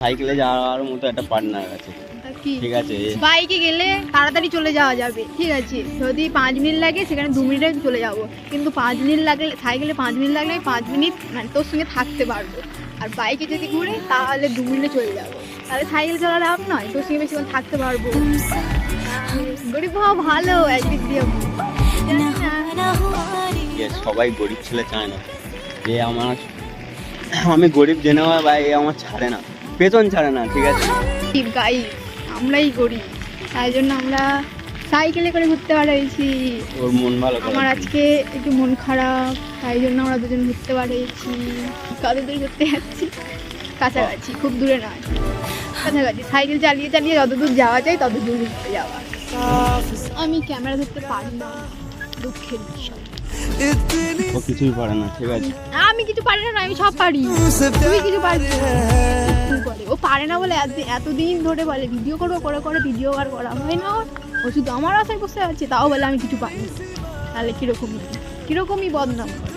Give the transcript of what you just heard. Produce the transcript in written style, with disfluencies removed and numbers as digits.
সাইকেলে যাওয়ার মতো একটা পার্টনার আছে, ঠিক আছে। বাইকে গেলে তাড়াতাড়ি চলে যাওয়া যাবে, ঠিক আছে। যদি 5 মিনিট লাগে সেখানে 2 মিনিটে চলে যাব, কিন্তু 5 মিনিট লাগলে সাইকেলে 5 মিনিট লাগলে 5 মিনিট মানে তোর সঙ্গে থাকতে পারবো। আর বাইকে যদি ঘুরে তাহলে 2 মিনিটে চলে যাবো। তাহলে সাইকেল চালা লাভ নয়, তোর সঙ্গে বেশিক্ষণ থাকতে পারবো। গরিব হওয়া ভালো একদিক দিয়ে, সবাই গরিব ছেলে চায় না যে আমি গরিব জেনে বা এ আমার ছাড়ে না, পেছন ছাড়ে না, ঠিক আছে। গাই আমরাই গরিব, তাই জন্য আমরা সাইকেলে করে ঘুরতে পারিয়েছি। ওর মন ভালো, আমার আজকে একটু মন খারাপ, তাই জন্য আমরা দুজন ঘুরতে পারিয়েছি। কত দূর ঘুরতে যাচ্ছি? কাছাকাছি, খুব দূরে নয়, কাছাকাছি। সাইকেল চালিয়ে চালিয়ে যত দূর যাওয়া যায় তত দূর ঘুরতে যাওয়া। আমি ক্যামেরা ধরতে পারি না, দুঃখের বিষয়। ও কিছুই পারে না, ঠিক আছে। আমি কিছু পারি না, আমি সব পারি। তুমি কিছু পারবি বলে, ও পারে না বলে এতদিন ধরে বলে ভিডিও করবো, করে করে ভিডিও আর করা হয় না। ও শুধু আমার আশায় বসে আছে, তাও বলে আমি কিছু পারি না। তাহলে কিরকমই বদনাম করে।